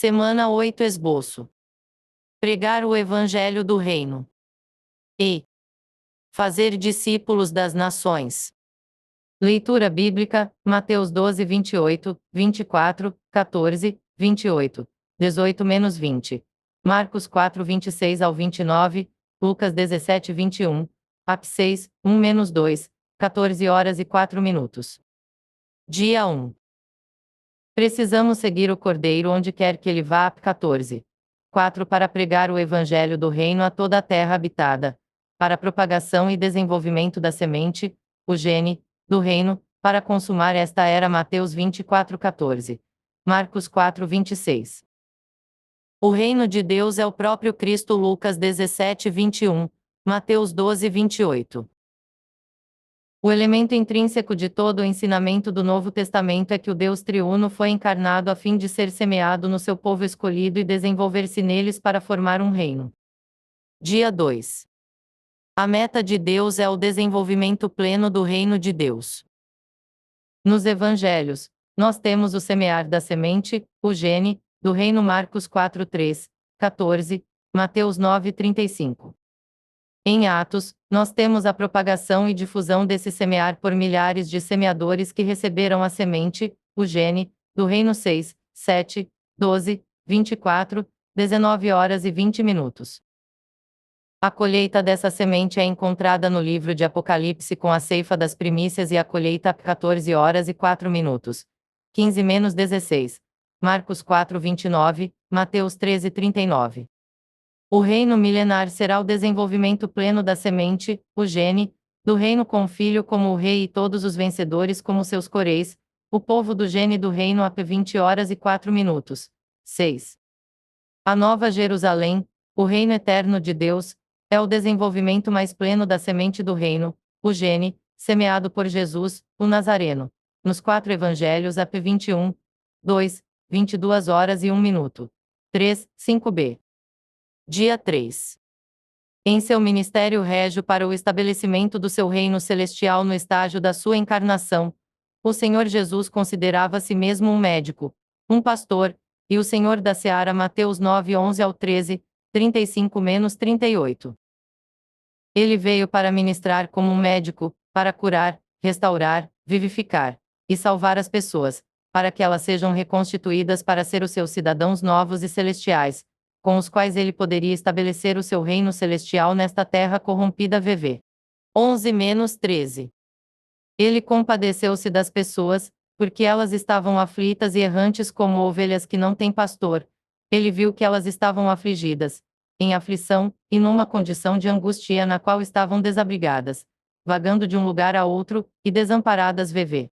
Semana 8 Esboço. Pregar o Evangelho do Reino. E fazer discípulos das nações. Leitura bíblica, Mateus 12, 28, 24, 14, 28, 18-20. Marcos 4, 26 ao 29, Lucas 17, 21, Atos 6, 1-2, 14 horas e 4 minutos. Dia 1. Precisamos seguir o Cordeiro onde quer que ele vá. 14. 4. Para pregar o Evangelho do Reino a toda a terra habitada, para a propagação e desenvolvimento da semente, o gene, do Reino, para consumar esta era. Mateus 24, 14. Marcos 4, 26. O Reino de Deus é o próprio Cristo. Lucas 17, 21. Mateus 12, 28. O elemento intrínseco de todo o ensinamento do Novo Testamento é que o Deus triuno foi encarnado a fim de ser semeado no seu povo escolhido e desenvolver-se neles para formar um reino. Dia 2. A meta de Deus é o desenvolvimento pleno do reino de Deus. Nos Evangelhos, nós temos o semear da semente, o gene, do reino. Marcos 4, 3, 14, Mateus 9, 35. Em Atos, nós temos a propagação e difusão desse semear por milhares de semeadores que receberam a semente, o gene, do reino. 6, 7, 12, 24, 19 horas e 20 minutos. A colheita dessa semente é encontrada no livro de Apocalipse com a ceifa das primícias e a colheita 14 horas e 4 minutos. 15-16. Marcos 4, 29, Mateus 13, 39. O reino milenar será o desenvolvimento pleno da semente, o gene, do reino com o filho como o rei e todos os vencedores como seus coreis, o povo do gene do reino. AP 20 horas e 4 minutos. 6. A Nova Jerusalém, o reino eterno de Deus, é o desenvolvimento mais pleno da semente do reino, o gene, semeado por Jesus, o Nazareno. Nos 4 evangelhos. AP 21, 2, 22 horas e 1 minuto. 3, 5b. Dia 3. Em seu ministério régio para o estabelecimento do seu reino celestial no estágio da sua encarnação, o Senhor Jesus considerava a si mesmo um médico, um pastor, e o Senhor da Seara. Mateus 9, 11 ao 13, 35-38. Ele veio para ministrar como um médico, para curar, restaurar, vivificar e salvar as pessoas, para que elas sejam reconstituídas para ser os seus cidadãos novos e celestiais, com os quais ele poderia estabelecer o seu reino celestial nesta terra corrompida. VV 11-13. Ele compadeceu-se das pessoas, porque elas estavam aflitas e errantes como ovelhas que não têm pastor. Ele viu que elas estavam afligidas, em aflição, e numa condição de angústia na qual estavam desabrigadas, vagando de um lugar a outro, e desamparadas. VV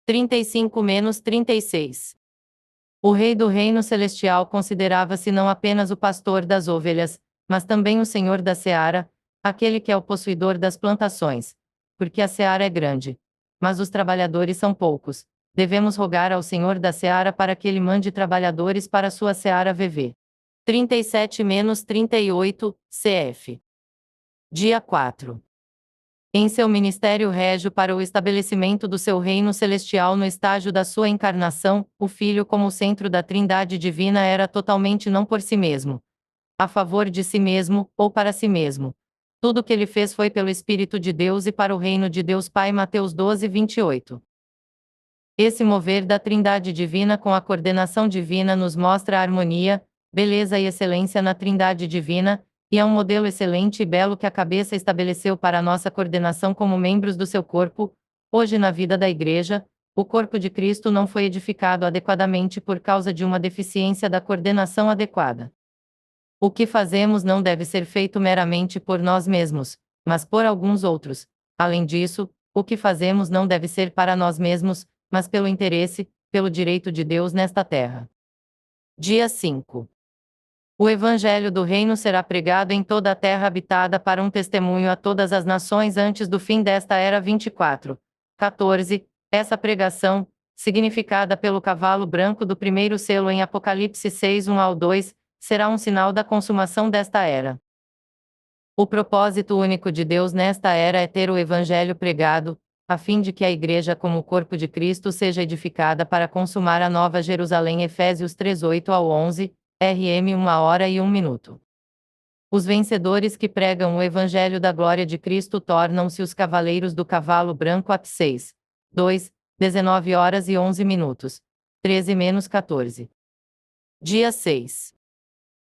35-36. O Rei do Reino Celestial considerava-se não apenas o pastor das ovelhas, mas também o Senhor da Seara, aquele que é o possuidor das plantações. Porque a seara é grande, mas os trabalhadores são poucos. Devemos rogar ao Senhor da Seara para que ele mande trabalhadores para a sua seara. VV 37-38, CF. Dia 4. Em seu ministério régio para o estabelecimento do seu reino celestial no estágio da sua encarnação, o Filho como o centro da Trindade divina era totalmente não por si mesmo, a favor de si mesmo, ou para si mesmo. Tudo o que ele fez foi pelo Espírito de Deus e para o reino de Deus Pai. Mateus 12, 28. Esse mover da Trindade divina com a coordenação divina nos mostra a harmonia, beleza e excelência na Trindade divina, e é um modelo excelente e belo que a cabeça estabeleceu para a nossa coordenação como membros do seu corpo. Hoje na vida da Igreja, o corpo de Cristo não foi edificado adequadamente por causa de uma deficiência da coordenação adequada. O que fazemos não deve ser feito meramente por nós mesmos, mas por alguns outros. Além disso, o que fazemos não deve ser para nós mesmos, mas pelo interesse, pelo direito de Deus nesta terra. Dia 5. O Evangelho do Reino será pregado em toda a terra habitada para um testemunho a todas as nações antes do fim desta era. 24. 14. Essa pregação, significada pelo cavalo branco do primeiro selo em Apocalipse 6, 1 ao 2, será um sinal da consumação desta era. O propósito único de Deus nesta era é ter o Evangelho pregado, a fim de que a Igreja como o corpo de Cristo seja edificada para consumar a nova Jerusalém. Efésios 3:8-11, RM 1h01. Os vencedores que pregam o Evangelho da glória de Cristo tornam-se os cavaleiros do cavalo branco. Atos 6, 2, 19h11, 13-14. Dia 6.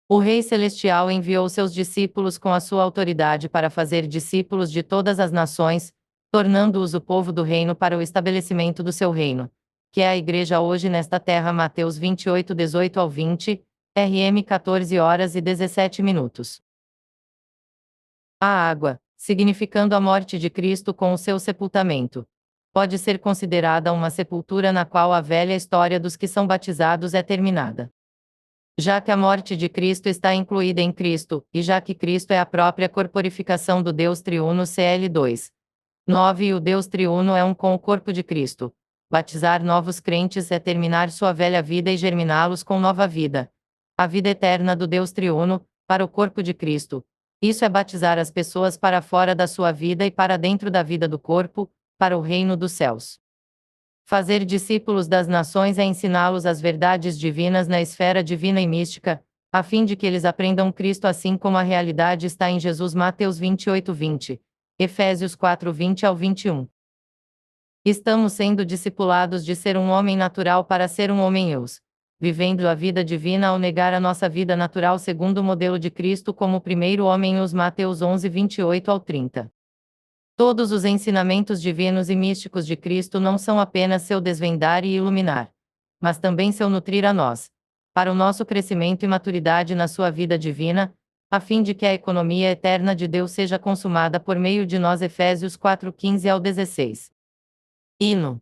O Rei Celestial enviou seus discípulos com a sua autoridade para fazer discípulos de todas as nações, tornando-os o povo do reino para o estabelecimento do seu reino, que é a Igreja hoje nesta terra. Mateus 28:18-20, RM 14h17. A água, significando a morte de Cristo com o seu sepultamento, pode ser considerada uma sepultura na qual a velha história dos que são batizados é terminada. Já que a morte de Cristo está incluída em Cristo, e já que Cristo é a própria corporificação do Deus triuno. CL 2, 9 e o Deus triuno é um com o corpo de Cristo. Batizar novos crentes é terminar sua velha vida e germiná-los com nova vida. A vida eterna do Deus triuno, para o corpo de Cristo. Isso é batizar as pessoas para fora da sua vida e para dentro da vida do corpo, para o reino dos céus. Fazer discípulos das nações é ensiná-los as verdades divinas na esfera divina e mística, a fim de que eles aprendam Cristo assim como a realidade está em Jesus. Mateus 28:20, Efésios 4:20-21. Estamos sendo discipulados de ser um homem natural para ser um homem eus, vivendo a vida divina ao negar a nossa vida natural segundo o modelo de Cristo como o primeiro homem eus. Mateus 11:28-30. Todos os ensinamentos divinos e místicos de Cristo não são apenas seu desvendar e iluminar, mas também seu nutrir a nós, para o nosso crescimento e maturidade na sua vida divina, a fim de que a economia eterna de Deus seja consumada por meio de nós. Efésios 4:15-16. Hino.